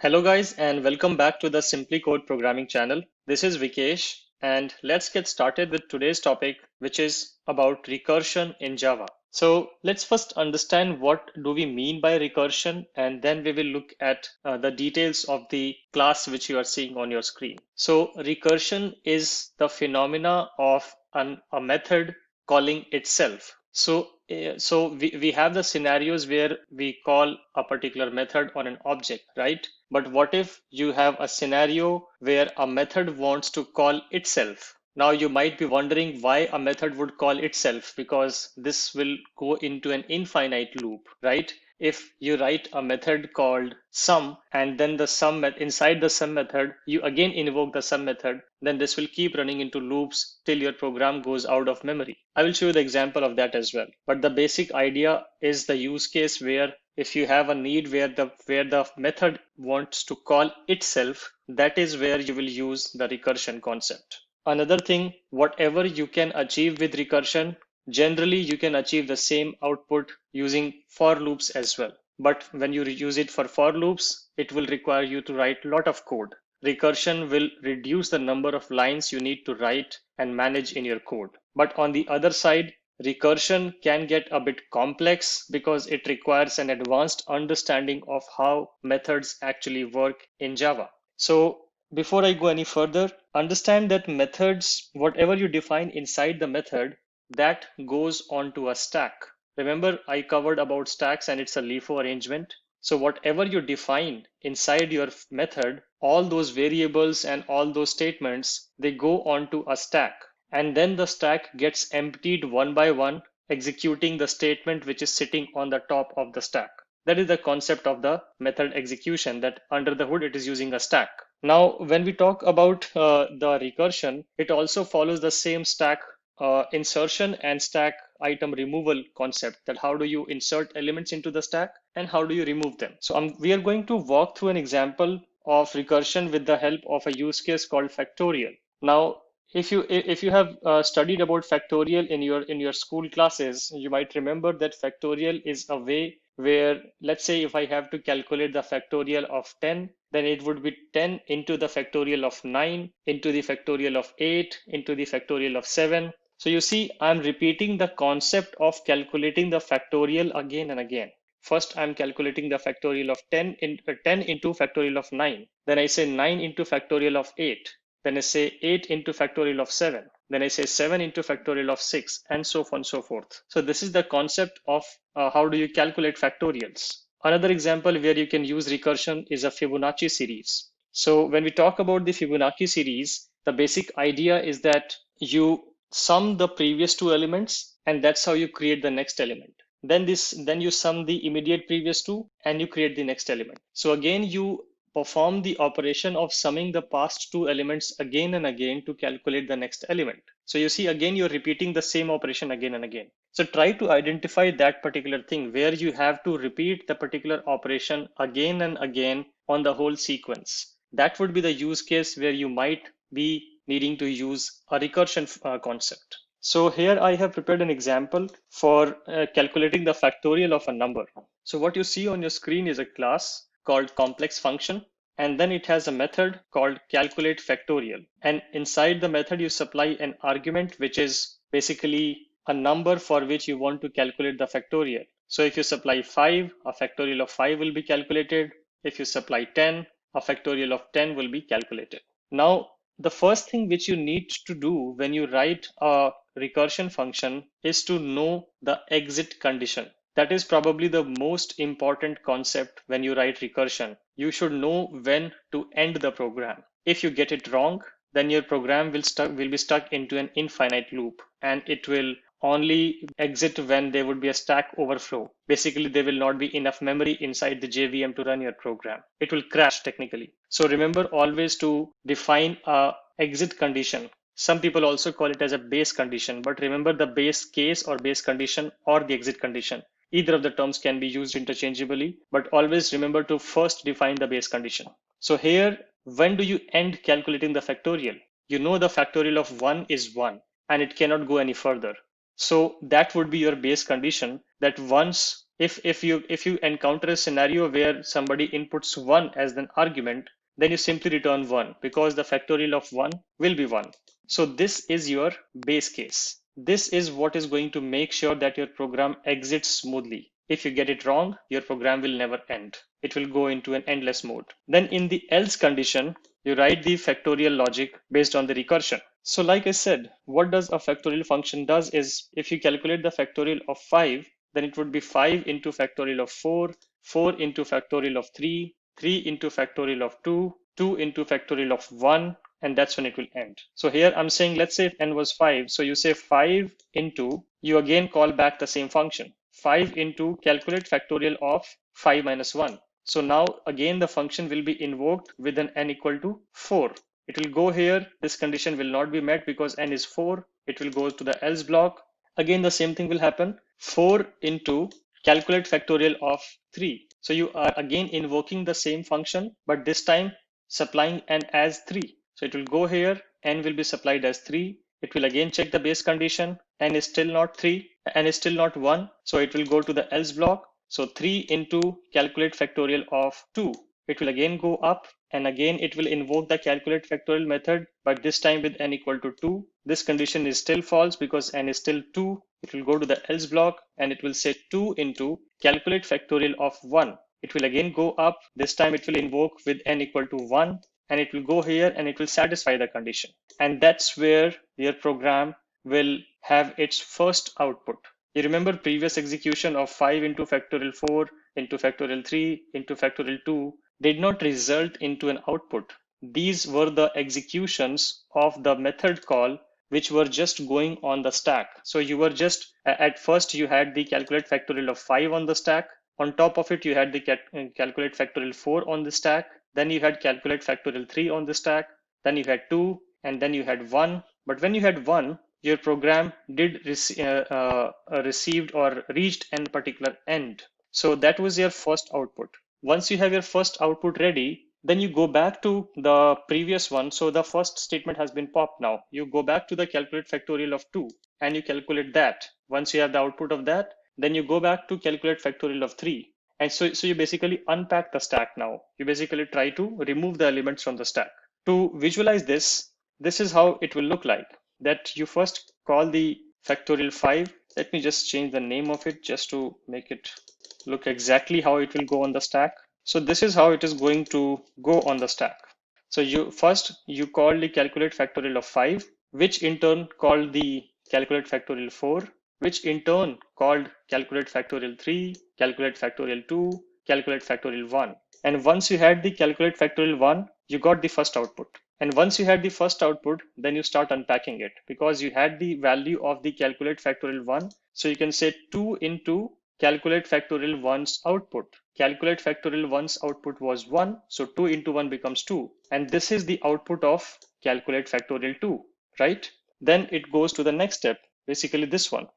Hello guys and welcome back to the SimpliCode programming channel. This is Vikesh and let's get started with today's topic, which is about recursion in Java. So let's first understand what do we mean by recursion, and then we will look at the details of the class which you are seeing on your screen. So recursion is the phenomena of a method calling itself. So we have the scenarios where we call a particular method on an object, right? But what if you have a scenario where a method wants to call itself? Now you might be wondering why a method would call itself, because this will go into an infinite loop, right? If you write a method called sum and then inside the sum method, you again invoke the sum method, then this will keep running into loops till your program goes out of memory. I will show you the example of that as well. But the basic idea is the use case where if you have a need where the method wants to call itself, that is where you will use the recursion concept. Another thing, whatever you can achieve with recursion, generally you can achieve the same output using for loops as well. But when you use it for loops, it will require you to write a lot of code. Recursion will reduce the number of lines you need to write and manage in your code. But on the other side, recursion can get a bit complex because it requires an advanced understanding of how methods actually work in Java. So before I go any further, understand that methods, whatever you define inside the method, that goes onto a stack. Remember, I covered about stacks and it's a LIFO arrangement. So whatever you define inside your method, all those variables and all those statements, they go onto a stack. And then the stack gets emptied one by one, executing the statement which is sitting on the top of the stack. That is the concept of the method execution, that under the hood it is using a stack. Now, when we talk about the recursion, it also follows the same stack insertion and stack item removal concept, that how do you insert elements into the stack and how do you remove them. So we are going to walk through an example of recursion with the help of a use case called factorial. Now, if you have studied about factorial in your school classes, you might remember that factorial is a way where, let's say, if I have to calculate the factorial of 10, then it would be 10 into the factorial of 9, into the factorial of 8, into the factorial of 7. So you see, I'm repeating the concept of calculating the factorial again and again. First, I'm calculating the factorial of 10 into factorial of 9. Then I say 9 into factorial of 8. Then I say 8 into factorial of 7. Then I say 7 into factorial of 6, and so on and so forth. So this is the concept of how do you calculate factorials. Another example where you can use recursion is a Fibonacci series. So when we talk about the Fibonacci series, the basic idea is that you sum the previous two elements, and that's how you create the next element. Then you sum the immediate previous two and you create the next element. So again, you perform the operation of summing the past two elements again and again to calculate the next element. So you see, again, you're repeating the same operation again and again. So try to identify that particular thing where you have to repeat the particular operation again and again on the whole sequence. That would be the use case where you might be needing to use a recursion concept. So here I have prepared an example for calculating the factorial of a number. So what you see on your screen is a class called complex function, and then it has a method called calculate factorial. And inside the method, you supply an argument, which is basically a number for which you want to calculate the factorial. So if you supply 5, a factorial of 5 will be calculated. If you supply 10, a factorial of 10 will be calculated. Now, the first thing which you need to do when you write a recursion function is to know the exit condition. That is probably the most important concept when you write recursion. You should know when to end the program. If you get it wrong, then your program will be stuck into an infinite loop, and it will only exit when there would be a stack overflow. Basically, there will not be enough memory inside the JVM to run your program. It will crash technically. So remember always to define a exit condition. Some people also call it as a base condition, but remember the base case or base condition or the exit condition. Either of the terms can be used interchangeably, but always remember to first define the base condition. So here, when do you end calculating the factorial? You know the factorial of 1 is 1 and it cannot go any further. So that would be your base condition, that once If you encounter a scenario where somebody inputs 1 as an argument, then you simply return 1 because the factorial of 1 will be 1. So this is your base case. This is what is going to make sure that your program exits smoothly. If you get it wrong, your program will never end. It will go into an endless mode. Then in the else condition, you write the factorial logic based on the recursion. So like I said, what does a factorial function does is if you calculate the factorial of 5, then it would be 5 into factorial of 4, 4 into factorial of 3, 3 into factorial of 2, 2 into factorial of 1, and that's when it will end. So here I'm saying, let's say if n was 5, so you say 5 into, you again call back the same function, 5 into calculate factorial of 5 minus 1. So now again the function will be invoked with an n equal to 4. It will go here, this condition will not be met because n is 4. It will go to the else block. Again the same thing will happen, 4 into calculate factorial of 3. So you are again invoking the same function, but this time supplying n as 3. So it will go here, n will be supplied as 3. It will again check the base condition, n is still not 3, n is still not 1. So it will go to the else block. So 3 into calculate factorial of 2. It will again go up, and again it will invoke the calculate factorial method, but this time with n equal to 2. This condition is still false because n is still 2. It will go to the else block and it will say 2 into calculate factorial of 1. It will again go up. This time it will invoke with n equal to 1, and it will go here and it will satisfy the condition. And that's where your program will have its first output. You remember previous execution of 5 into factorial 4 into factorial 3 into factorial 2 did not result into an output. These were the executions of the method call which were just going on the stack. So you were just, at first you had the calculate factorial of 5 on the stack. On top of it, you had the calculate factorial 4 on the stack. Then you had calculate factorial 3 on the stack. Then you had 2, and then you had 1. But when you had 1, your program did received or reached an particular end. So that was your first output. Once you have your first output ready, then you go back to the previous one. So the first statement has been popped now. You go back to the calculate factorial of 2 and you calculate that. Once you have the output of that, then you go back to calculate factorial of 3. And so you basically unpack the stack now. You basically try to remove the elements from the stack. To visualize this, this is how it will look like. That you first call the factorial 5. Let me just change the name of it just to make it look exactly how it will go on the stack. So this is how it is going to go on the stack. So you call the calculate factorial of 5, which in turn called the calculate factorial 4, which in turn called calculate factorial 3, calculate factorial 2, calculate factorial 1. And once you had the calculate factorial 1, you got the first output. And once you had the first output, then you start unpacking it because you had the value of the calculate factorial 1. So you can say 2 into calculate factorial 1's output. Calculate factorial 1's output was 1. So 2 into 1 becomes 2. And this is the output of calculate factorial 2, right? Then it goes to the next step, basically this one.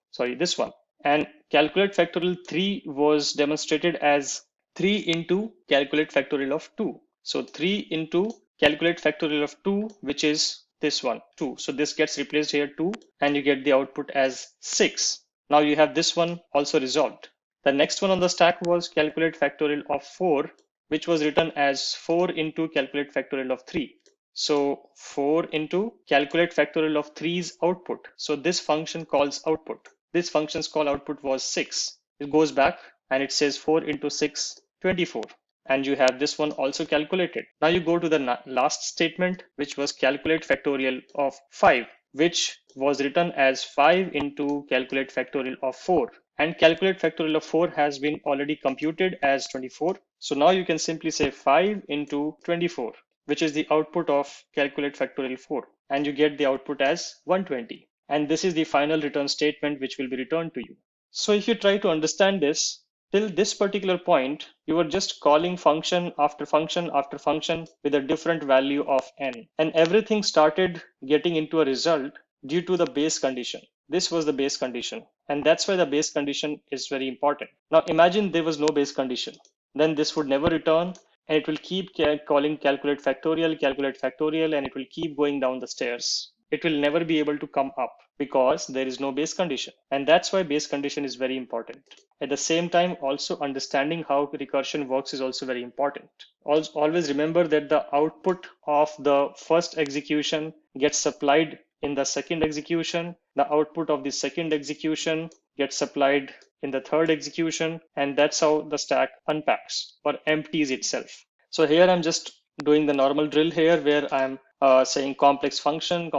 And calculate factorial 3 was demonstrated as 3 into calculate factorial of 2. So 3 into calculate factorial of 2, which is this one, 2. So this gets replaced here 2, and you get the output as 6. Now you have this one also resolved. The next one on the stack was calculate factorial of 4, which was written as 4 into calculate factorial of 3. So 4 into calculate factorial of 3's output. So this function calls output. This function's call output was 6. It goes back and it says 4 into 6, 24. And you have this one also calculated. Now you go to the last statement, which was calculate factorial of 5, which was written as 5 into calculate factorial of 4. And calculate factorial of 4 has been already computed as 24. So now you can simply say 5 into 24, which is the output of calculate factorial 4. And you get the output as 120. And this is the final return statement which will be returned to you. So if you try to understand this, till this particular point, you were just calling function after function after function with a different value of n. And everything started getting into a result due to the base condition. This was the base condition. And that's why the base condition is very important. Now imagine there was no base condition. Then this would never return. And it will keep calling calculate factorial, and it will keep going down the stairs. it will never be able to come up because there is no base condition. And that's why base condition is very important. At the same time, also understanding how recursion works is also very important. Always remember that the output of the first execution gets supplied in the second execution. The output of the second execution gets supplied in the third execution, and that's how the stack unpacks or empties itself. So here I'm just doing the normal drill here where I'm saying complex function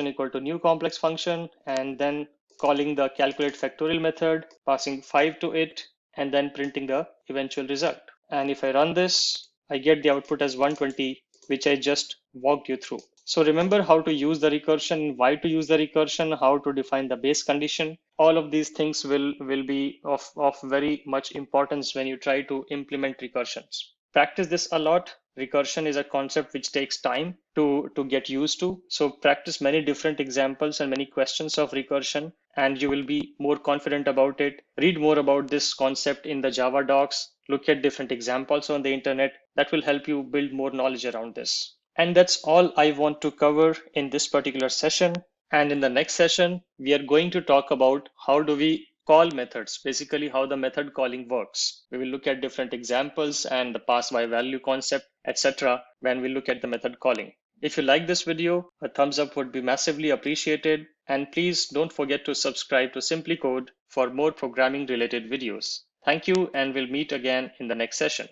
equal to new complex function, and then calling the calculate factorial method, passing 5 to it, and then printing the eventual result. And if I run this, I get the output as 120, which I just walked you through. So remember how to use the recursion, why to use the recursion, how to define the base condition. All of these things will be of very much importance when you try to implement recursions. Practice this a lot. Recursion is a concept which takes time to get used to. So practice many different examples and many questions of recursion, and you will be more confident about it. Read more about this concept in the Java docs. Look at different examples on the internet. That will help you build more knowledge around this. And that's all I want to cover in this particular session. And in the next session, we are going to talk about how do we call methods, basically how the method calling works. We will look at different examples and the pass by value concept, etc. when we look at the method calling. If you like this video, a thumbs up would be massively appreciated. And please don't forget to subscribe to SimpliCode for more programming related videos. Thank you, and we'll meet again in the next session.